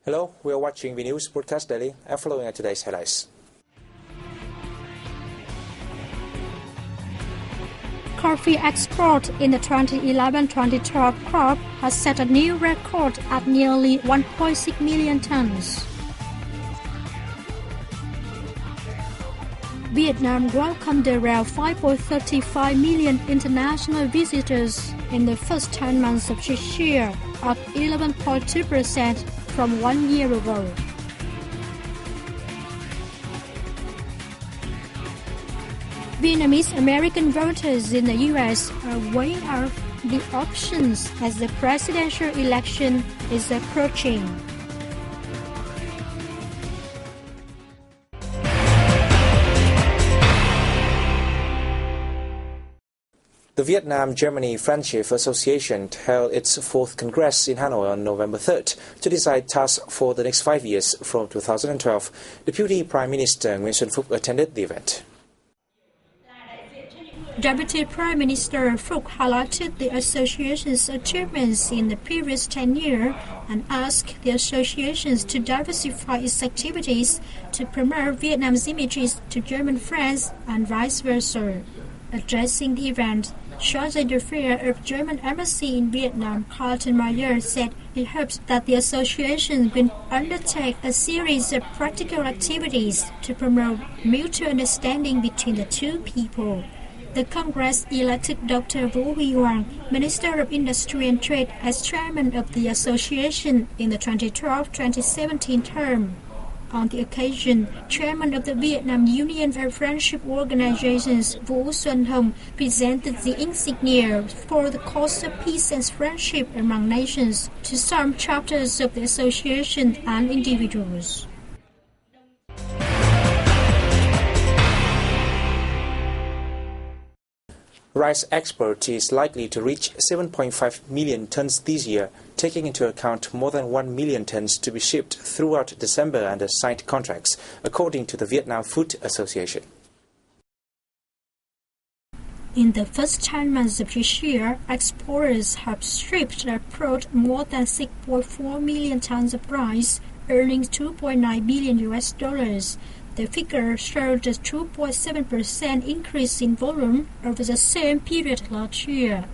Hello, we are watching the news broadcast daily and following today's highlights. Coffee export in the 2011-2012 crop has set a new record at nearly 1.6 million tons. Vietnam welcomed around 5.35 million international visitors in the first 10 months of this year, up 11.2% from 1 year ago. Vietnamese American voters in the U.S. are weighing out the options as the presidential election is approaching. The Vietnam-Germany Friendship Association held its 4th Congress in Hanoi on November 3rd to decide tasks for the next 5 years from 2012. Deputy Prime Minister Nguyen Xuân Phúc attended the event. Deputy Prime Minister Phuc highlighted the association's achievements in the previous 10 years and asked the associations to diversify its activities to promote Vietnam's images to German friends and vice versa. Addressing the event, Chargé d'Affaires of German Embassy in Vietnam, Carlton Meyer, said he hopes that the association will undertake a series of practical activities to promote mutual understanding between the two people. The Congress elected Dr. Vũ Huy Hoàng, Minister of Industry and Trade, as chairman of the association in the 2012-2017 term. On the occasion, Chairman of the Vietnam Union of Friendship Organizations, Vũ Xuân Hồng, presented the insignia for the cause of peace and friendship among nations to some chapters of the association and individuals. Rice export is likely to reach 7.5 million tons this year, taking into account more than 1 million tons to be shipped throughout December under signed contracts, according to the Vietnam Food Association. In the first 10 months of this year, exporters have shipped abroad more than 6.4 million tons of rice, earning $2.9 billion. The figure showed a 2.7% increase in volume over the same period last year.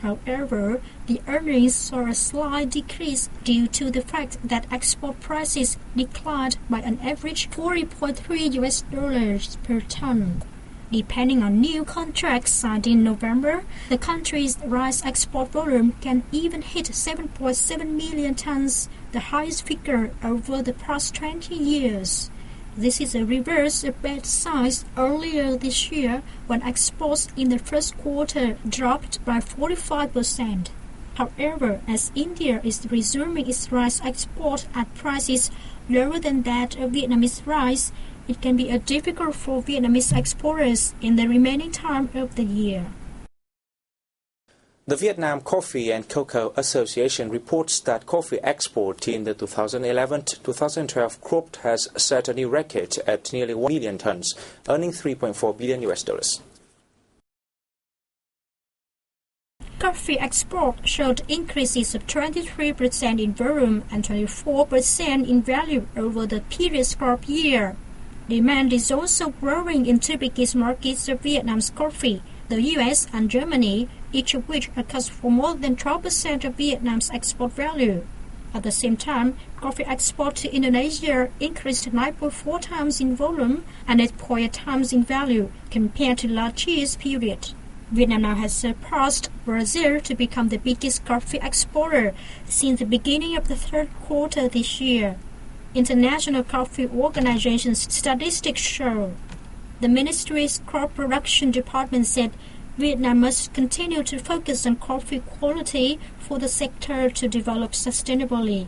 However, the earnings saw a slight decrease due to the fact that export prices declined by an average $40.3 per ton. Depending on new contracts signed in November, the country's rice export volume can even hit 7.7 million tons, the highest figure over the past 20 years. This is a reverse of bad signs earlier this year when exports in the first quarter dropped by 45%. However, as India is resuming its rice export at prices lower than that of Vietnamese rice, it can be difficult for Vietnamese exporters in the remaining time of the year. The Vietnam Coffee and Cocoa Association reports that coffee export in the 2011-2012 crop has set a new record at nearly 1 million tons, earning $3.4 billion. Coffee export showed increases of 23% in volume and 24% in value over the previous crop year. Demand is also growing in two biggest markets of Vietnam's coffee, the U.S. and Germany, each of which accounts for more than 12% of Vietnam's export value. At the same time, coffee export to Indonesia increased 9.4 times in volume and 8.8 times in value compared to last year's period. Vietnam now has surpassed Brazil to become the biggest coffee exporter since the beginning of the third quarter this year. International Coffee Organization's statistics show. The ministry's crop production department said Vietnam must continue to focus on coffee quality for the sector to develop sustainably.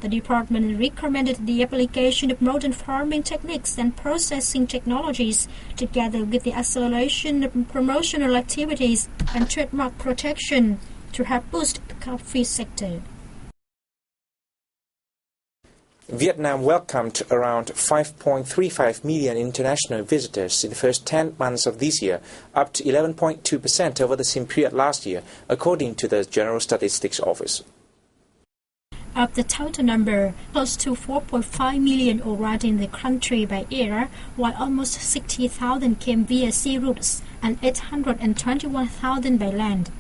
The department recommended the application of modern farming techniques and processing technologies, together with the acceleration of promotional activities and trademark protection, to help boost the coffee sector. Vietnam welcomed around 5.35 million international visitors in the first 10 months of this year, up to 11.2% over the same period last year, according to the General Statistics Office. Of the total number, close to 4.5 million arrived in the country by air, while almost 60,000 came via sea routes and 821,000 by land.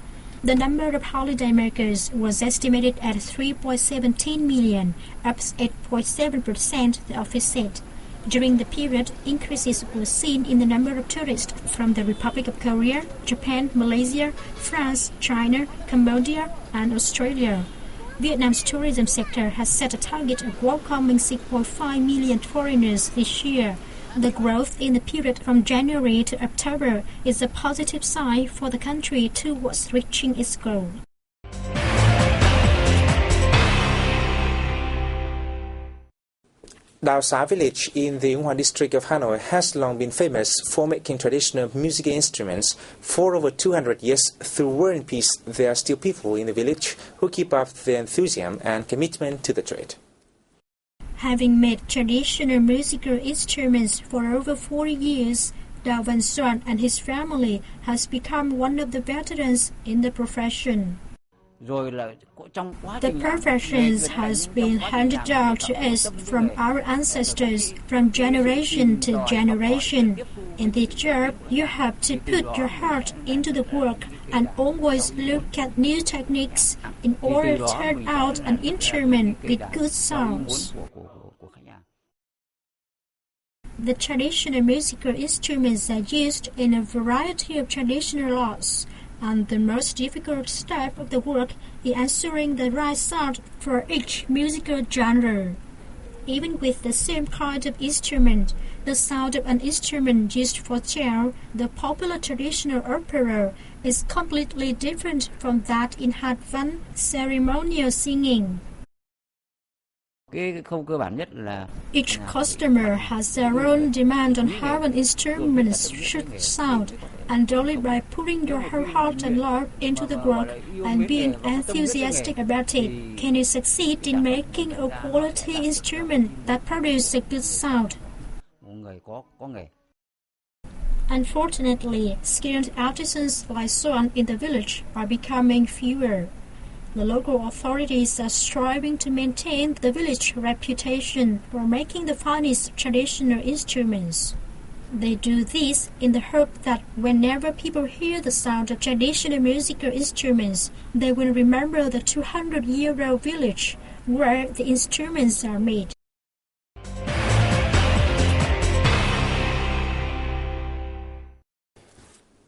The number of holidaymakers was estimated at 3.17 million, up 8.7%, the office said. During the period, increases were seen in the number of tourists from the Republic of Korea, Japan, Malaysia, France, China, Cambodia, and Australia. Vietnam's tourism sector has set a target of welcoming 6.5 million foreigners this year. The growth in the period from January to October is a positive sign for the country towards reaching its goal. Dao Sa village in the Ung Hoa district of Hanoi has long been famous for making traditional musical instruments. For over 200 years, through war and peace, there are still people in the village who keep up their enthusiasm and commitment to the trade. Having made traditional musical instruments for over 40 years, Dao Van Xuan and his family has become one of the veterans in the profession. The profession has been handed down to us from our ancestors from generation to generation. In this job, you have to put your heart into the work and always look at new techniques in order to turn out an instrument with good sounds. The traditional musical instruments are used in a variety of traditional arts, and the most difficult step of the work is ensuring the right sound for each musical genre. Even with the same kind of instrument, the sound of an instrument used for cello, the popular traditional opera, is completely different from that in hát văn, ceremonial singing. Each customer has their own demand on how an instrument should sound, and only by putting your whole heart and love into the work and being enthusiastic about it can you succeed in making a quality instrument that produces a good sound. Unfortunately, skilled artisans like Xuan in the village are becoming fewer. The local authorities are striving to maintain the village's reputation for making the finest traditional instruments. They do this in the hope that whenever people hear the sound of traditional musical instruments, they will remember the 200-year-old village where the instruments are made.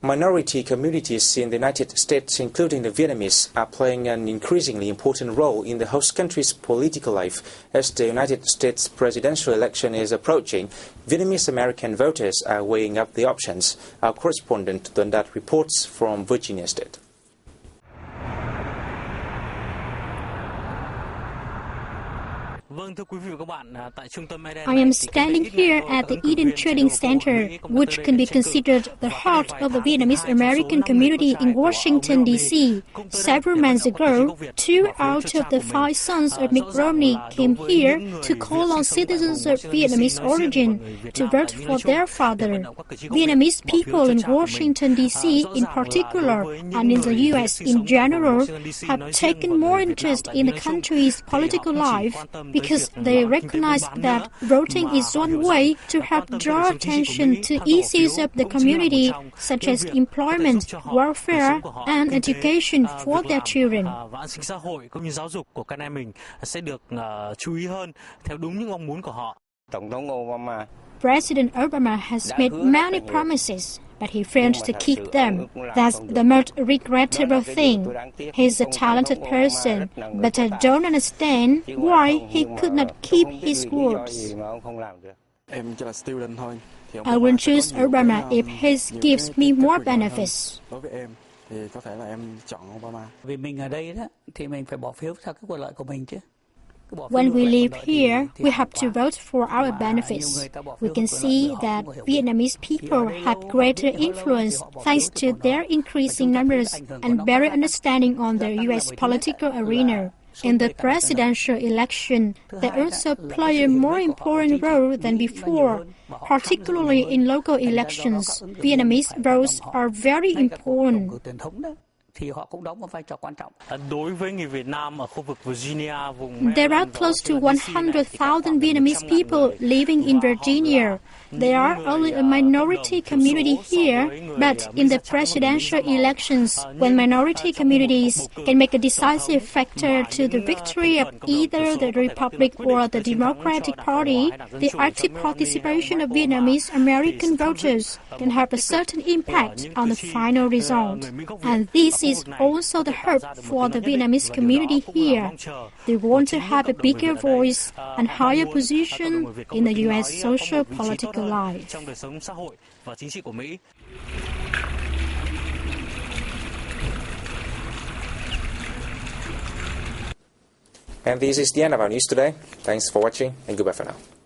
Minority communities in the United States, including the Vietnamese, are playing an increasingly important role in the host country's political life. As the United States presidential election is approaching, Vietnamese American voters are weighing up the options. Our correspondent Tuấn Đạt reports from Virginia State. I am standing here at the Eden Trading Center, which can be considered the heart of the Vietnamese American community in Washington, D.C. Several months ago, 2 out of the 5 sons of Mitt Romney came here to call on citizens of Vietnamese origin to vote for their father. Vietnamese people in Washington, D.C. in particular, and in the U.S. in general, have taken more interest in the country's political life because they recognize that voting is one way to help draw attention to issues of the community, such as employment, welfare, and education for their children. President Obama has made many promises, but he failed to keep them. That's the most regrettable thing. He's a talented person, but I don't understand why he could not keep his words. I will choose Obama if he gives me more benefits. When we live here, we have to vote for our benefits. We can see that Vietnamese people have greater influence thanks to their increasing numbers and better understanding on the U.S. political arena. In the presidential election, they also play a more important role than before. Particularly in local elections, Vietnamese votes are very important. thì họ cũng đóng một vai trò quan trọng. Đối với người Việt Nam ở khu vực Virginia, There are close to 100,000 Vietnamese people living in Virginia. They are only a minority community here, but in the presidential elections, when minority communities can make a decisive factor to the victory of either the Republic or the Democratic Party, the active participation of Vietnamese American voters can have a certain impact on the final result. And this is also the hope for the Vietnamese community here. They want to have a bigger voice and higher position in the U.S. social political life. trong đời sống xã hội và chính trị của Mỹ. And this is the end of our news today. Thanks for watching and goodbye for now.